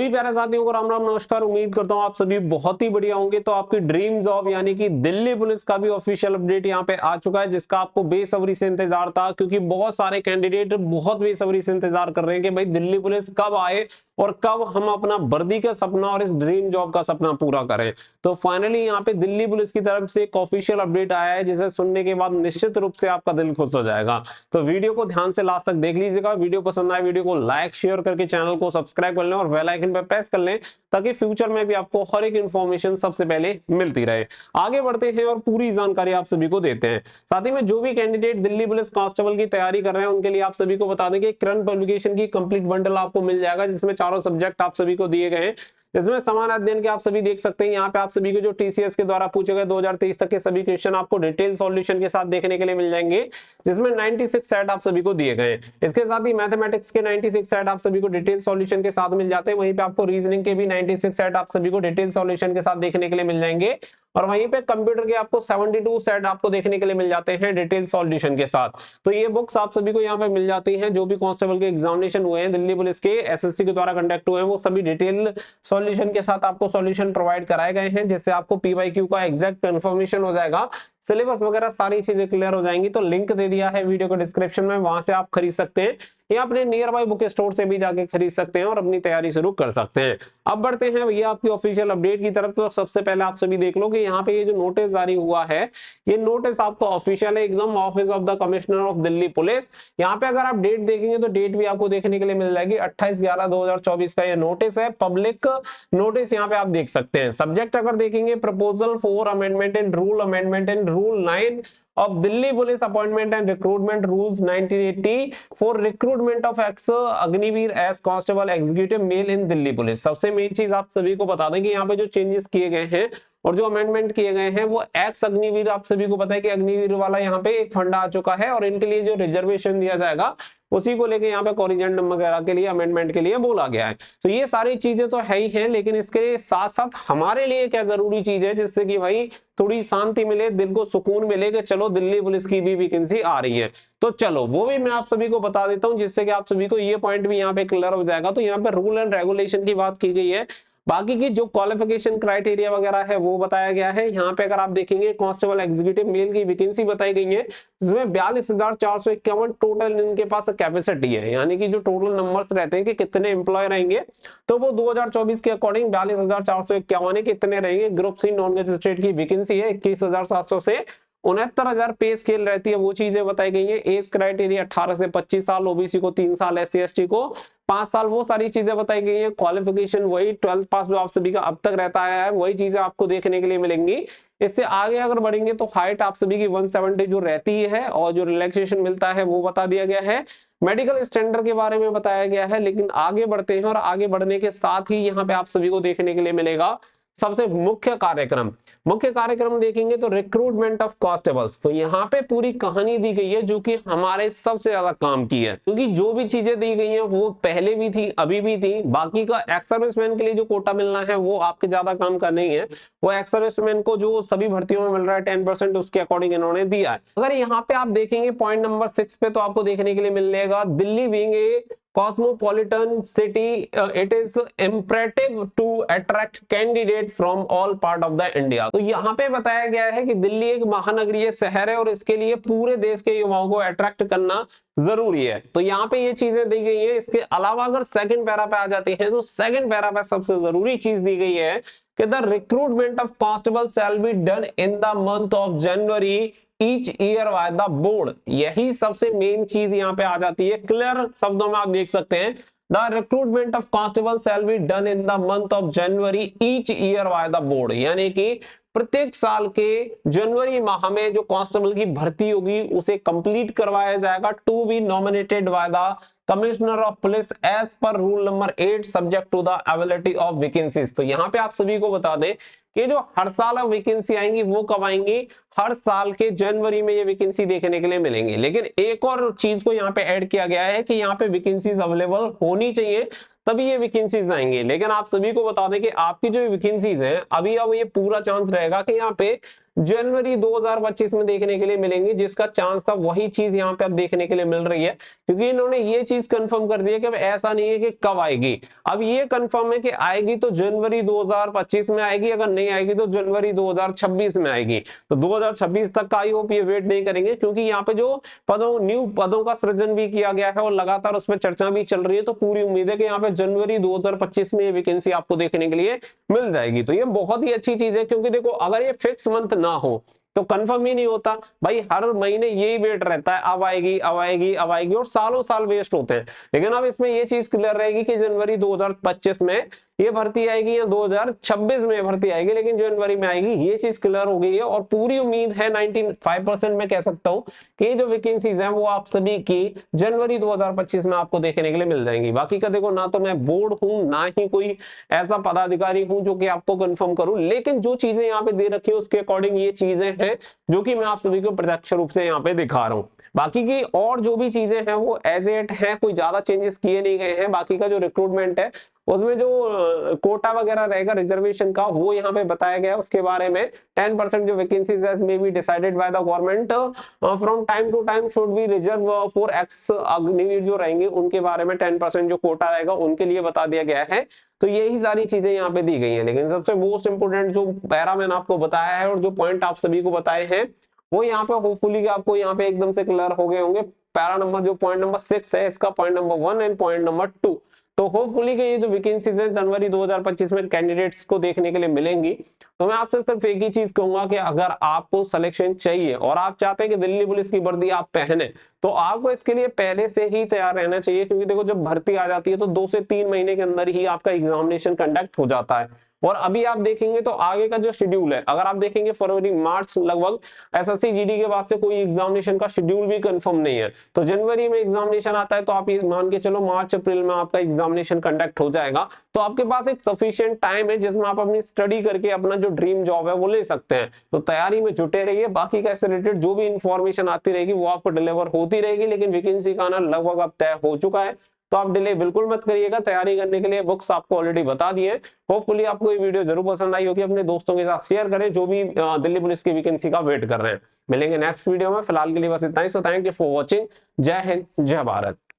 सभी प्यारे साथियों को राम राम नमस्कार। उम्मीद करता हूं आप सभी बहुत ही बढ़िया होंगे। तो आपकी ड्रीम जॉब यानी कि दिल्ली पुलिस का भी ऑफिशियल अपडेट यहां पे आ चुका है, जिसका आपको बेसब्री से इंतजार था, क्योंकि बहुत सारे कैंडिडेट बहुत बेसब्री से इंतजार कर रहे हैं कि भाई दिल्ली पुलिस कब आए और कब हम अपना वर्दी का सपना और इस ड्रीम जॉब का सपना पूरा करें। तो फाइनली यहाँ पे दिल्ली पुलिस की तरफ से एक ऑफिशियल अपडेट आया है, जिसे सुनने के बाद निश्चित रूप से आपका दिल खुश हो जाएगा। तो वीडियो को ध्यान से लास्ट तक देख लीजिएगा। वीडियो पसंद आए वीडियो को लाइक शेयर करके चैनल को सब्सक्राइब कर लें और बेल आइकन पर प्रेस कर लें, ताकि फ्यूचर में भी आपको हर एक इंफॉर्मेशन सबसे पहले मिलती रहे। आगे बढ़ते हैं और पूरी जानकारी आप सभी को देते हैं। साथ ही में जो भी कैंडिडेट दिल्ली पुलिस कांस्टेबल की तैयारी कर रहे हैं उनके लिए आप सभी को बता दें कि करंट पब्लिकेशन की कंप्लीट बंडल आपको मिल जाएगा, जिसमें चारों सब्जेक्ट आप सभी को दिए गए हैं। इसमें समान अध्ययन के आप सभी देख सकते हैं। यहाँ पे आप सभी को जो टीसीएस के द्वारा पूछे गए 2023 तक के सभी क्वेश्चन आपको डिटेल सॉल्यूशन के साथ देखने के लिए मिल जाएंगे, जिसमें 96 सेट आप सभी को दिए गए हैं। इसके साथ ही मैथमेटिक्स के 96 सेट आप सभी को डिटेल सॉल्यूशन के साथ मिल जाते हैं। वहीं पे आपको रीजनिंग के भी 96 सेट आप सभी को डिटेल सॉल्यूशन के साथ देखने के लिए मिल जाएंगे। और वहीं पे कंप्यूटर के आपको 72 सेट आपको देखने के लिए मिल जाते हैं डिटेल सॉल्यूशन के साथ। तो ये बुक्स आप सभी को यहाँ पे मिल जाती हैं। जो भी कांस्टेबल के एग्जामिनेशन हुए हैं दिल्ली पुलिस के एसएससी के द्वारा कंडक्ट हुए हैं, वो सभी डिटेल सॉल्यूशन के साथ आपको सॉल्यूशन प्रोवाइड कराए गए हैं, जिससे आपको पीवाईक्यू का एग्जैक्ट कंफर्मेशन हो जाएगा, सिलेबस वगैरह सारी चीजें क्लियर हो जाएंगी। तो लिंक दे दिया है वीडियो को डिस्क्रिप्शन में, वहां से आप खरीद सकते हैं या अपने नियर बाय बुक स्टोर से भी जाके खरीद सकते हैं और अपनी तैयारी शुरू कर सकते हैं। अब बढ़ते हैं भैया आपकी ऑफिशियल अपडेट की तरफ। तो सबसे पहले आप सभी देख लो कि यहाँ पे ये जो नोटिस जारी हुआ है, ये नोटिस आपको ऑफिशियल है एकदम, office of the commissioner of Delhi police. यहाँ पे अगर आप डेट देखेंगे तो डेट भी आपको देखने के लिए मिल जाएगी 28/11/2024 का ये नोटिस है, पब्लिक नोटिस यहाँ पे आप देख सकते हैं। सब्जेक्ट अगर देखेंगे proposal for amendment and rule 9 of Delhi Police Appointment and Recruitment Rules 1980 for recruitment of ex Agniveer as constable executive male in Delhi Police। सबसे मेन चीज आप सभी को बता दें कि यहाँ पे जो चेंजेस किए गए हैं और जो अमेंडमेंट किए गए हैं वो एक्स अग्निवीर, आप सभी को पता है कि अग्निवीर वाला यहाँ पे एक फंडा आ चुका है और इनके लिए जो रिजर्वेशन दिया जाएगा उसी को लेके यहाँ पे कोरिजेंडम वगैरह के लिए अमेंडमेंट के लिए बोला गया है। तो ये सारी चीजें तो है ही हैं, लेकिन इसके साथ साथ हमारे लिए क्या जरूरी चीज है, जिससे कि भाई थोड़ी शांति मिले, दिल को सुकून मिले कि चलो दिल्ली पुलिस की भी वैकेंसी आ रही है। तो चलो वो भी मैं आप सभी को बता देता हूं, जिससे कि आप सभी को ये पॉइंट भी यहाँ पे क्लियर हो जाएगा। तो यहाँ पे रूल एंड रेगुलेशन की बात की गई है, बाकी की जो क्वालिफिकेशन क्राइटेरिया वगैरह है वो बताया गया है। यहाँ पे अगर आप देखेंगे कांस्टेबल एग्जीक्यूटिव मेल की वैकेंसी बताई गई है, जिसमें 42,451 टोटल इनके पास कैपेसिटी है, यानी कि जो टोटल नंबर्स रहते हैं कि कितने एम्प्लॉय रहेंगे, तो वो 2024 के अकॉर्डिंग 42,451 कितने रहेंगे। ग्रुप सी नॉन गजेटेड की वैकेंसी है 21,700 से 69,000 पे स्केल रहती है, वो चीजें बताई गई है। एज क्राइटेरिया 18 से 25 साल, ओबीसी को 3 साल, एससी एसटी को 5 साल, वो सारी चीजें बताई गई हैं। क्वालिफिकेशन वही 12th पास जो आप सभी का अब तक रहता है, वही चीजें आपको देखने के लिए मिलेंगी। इससे आगे अगर बढ़ेंगे तो हाइट आप सभी की 170 जो रहती है और जो रिलैक्सेशन मिलता है वो बता दिया गया है। मेडिकल स्टैंडर्ड के बारे में बताया गया है। लेकिन आगे बढ़ते हैं और आगे बढ़ने के साथ ही यहाँ पे आप सभी को देखने के लिए मिलेगा सबसे मुख्य कार्यक्रम देखेंगे तो रिक्रूटमेंट ऑफ कांस्टेबल्स। तो यहाँ पे पूरी कहानी दी गई है जो कि हमारे सबसे ज्यादा काम की है, क्योंकि जो भी चीजें दी गई हैं वो पहले भी थी अभी भी थी। बाकी का एक्स सर्विसमैन के लिए जो कोटा मिलना है वो आपके ज्यादा काम का नहीं है, वो एक्स सर्विसमैन को जो सभी भर्तियों में मिल रहा है 10% उसके अकॉर्डिंग इन्होंने दिया है। अगर यहाँ पे आप देखेंगे पॉइंट नंबर 6 पे, तो आपको देखने के लिए मिलेगा Delhi being a cosmopolitan city, it is imperative to attract candidate from all part of the India। तो यहाँ पे बताया गया है कि दिल्ली एक महानगरीय शहर है और इसके लिए पूरे देश के युवाओं को अट्रैक्ट करना जरूरी है। तो यहाँ पे ये चीजें दी गई है। इसके अलावा अगर सेकंड पैरा पे आ जाती है, तो सेकंड पैरा पे सबसे जरूरी चीज दी गई है कि the recruitment of constable shall be done in the month of January each year by the board. यही सबसे मेन चीज यहाँ पे आ जाती है। क्लियर शब्दों में आप देख सकते हैं, the recruitment of constable shall be done in the month of January each year by the board, यानी कि प्रत्येक साल के जनवरी माह में जो कांस्टेबल की भर्ती होगी उसे कंप्लीट करवाया जाएगा, to be nominated by the commissioner of police as per rule number 8 subject to the availability of vacancies. तो यहाँ पे आप सभी को बता दें कि जो हर साल वैकेंसी आएंगी वो कब आएंगी, हर साल के जनवरी में ये वैकेंसी देखने के लिए मिलेंगी। लेकिन एक और चीज को यहाँ पे ऐड किया गया है कि यहाँ पे वैकेंसीज अवेलेबल होनी चाहिए, तभी ये वैकेंसीज आएंगे। लेकिन आप सभी को बता दें कि आपकी जो वैकेंसीज हैं अभी अब ये पूरा चांस रहेगा कि यहाँ पे जनवरी 2025 में देखने के लिए मिलेंगी, जिसका चांस था वही चीज यहाँ पे अब देखने के लिए मिल रही है, क्योंकि इन्होंने ये चीज कंफर्म कर दी है कि अब ऐसा नहीं है कि कब आएगी, अब ये कंफर्म है कि आएगी तो जनवरी 2025 में आएगी, अगर नहीं आएगी तो जनवरी 2026 में आएगी। तो 2026 तक का आई होप ये वेट नहीं करेंगे, क्योंकि यहाँ पे जो न्यू पदों का सृजन भी किया गया है और लगातार उसमें चर्चा भी चल रही है, तो पूरी उम्मीद है कि यहाँ पे जनवरी 2025 में ये वैकेंसी आपको देखने के लिए मिल जाएगी। तो ये बहुत ही अच्छी चीज है, क्योंकि देखो अगर ये फिक्स मंथ ना हो तो कंफर्म ही नहीं होता भाई, हर महीने यही वेट रहता है, अब आएगी अब आएगी अब आएगी, और सालों साल वेस्ट होते हैं। लेकिन अब इसमें ये चीज क्लियर रहेगी कि जनवरी 2025 में ये भर्ती आएगी या 2026 में भर्ती आएगी, लेकिन जनवरी में आएगी, ये चीज क्लियर हो गई है। और पूरी उम्मीद है 95% में कह सकता हूं कि ये जो वैकेंसीज हैं वो आप सभी की जनवरी 2025 में आपको देखने के लिए मिल जाएंगी। बाकी का देखो, ना तो मैं बोर्ड हूं ना ही कोई ऐसा पदाधिकारी हूं जो कि आपको कंफर्म करूं, लेकिन जो चीजें यहाँ पे दे रखी है उसके अकॉर्डिंग ये चीजें हैं जो कि मैं आप सभी को प्रत्यक्ष रूप से यहाँ पे दिखा रहा हूँ। बाकी की और जो भी चीजें हैं वो एज एट है, कोई ज्यादा चेंजेस किए नहीं गए हैं। बाकी का जो रिक्रूटमेंट है उसमें जो कोटा वगैरह रहेगा रिजर्वेशन का, वो यहाँ पे बताया गया है। उसके बारे में 10% जो vacancies may be decided by the government from time to time should be reserve for ex Agniveer जो रहेंगे उनके बारे में 10% जो कोटा रहेगा उनके लिए बता दिया गया है। तो यही सारी चीजें यहाँ पे दी गई हैं। लेकिन सबसे मोस्ट इंपोर्टेंट जो पैरा मैंने आपको बताया है और जो पॉइंट आप सभी को बताए हैं वो यहाँ पे होपफुली आपको यहाँ पे एकदम से क्लियर हो गए होंगे। पैरा नंबर जो पॉइंट नंबर 6 है, इसका point number 1 and point number 2। तो होपफुली ये जो वैकेंसीज है जनवरी 2025 में कैंडिडेट्स को देखने के लिए मिलेंगी। तो मैं आपसे सिर्फ एक ही चीज कहूंगा कि अगर आपको सिलेक्शन चाहिए और आप चाहते हैं कि दिल्ली पुलिस की वर्दी आप पहने, तो आपको इसके लिए पहले से ही तैयार रहना चाहिए। क्योंकि देखो जब भर्ती आ जाती है तो 2 से 3 महीने के अंदर ही आपका एग्जामिनेशन कंडक्ट हो जाता है। और अभी आप देखेंगे तो आगे का जो शेड्यूल है, अगर आप देखेंगे फरवरी मार्च लगभग एसएससी जीडी के वास्ते कोई एग्जामिनेशन का शेड्यूल भी कंफर्म नहीं है। तो जनवरी में एग्जामिनेशन आता है तो आप ये मान के चलो मार्च अप्रैल में आपका एग्जामिनेशन कंडक्ट हो जाएगा। तो आपके पास एक सफिशिएंट टाइम है जिसमें आप अपनी स्टडी करके अपना जो ड्रीम जॉब है वो ले सकते हैं। तो तैयारी में जुटे रहिए। बाकी का इससे रिलेटेड जो भी इंफॉर्मेशन आती रहेगी वो आपको डिलीवर होती रहेगी। लेकिन वैकेंसी का आना लगभग अब तय हो चुका है, तो आप डिले बिल्कुल मत करिएगा। तैयारी करने के लिए बुक्स आपको ऑलरेडी बता दिए। होपफुली आपको ये वीडियो जरूर पसंद आई होगी। अपने दोस्तों के साथ शेयर करें जो भी दिल्ली पुलिस की वैकेंसी का वेट कर रहे हैं। मिलेंगे नेक्स्ट वीडियो में, फिलहाल के लिए बस इतना ही। So thank you for watching. जय हिंद, जय भारत।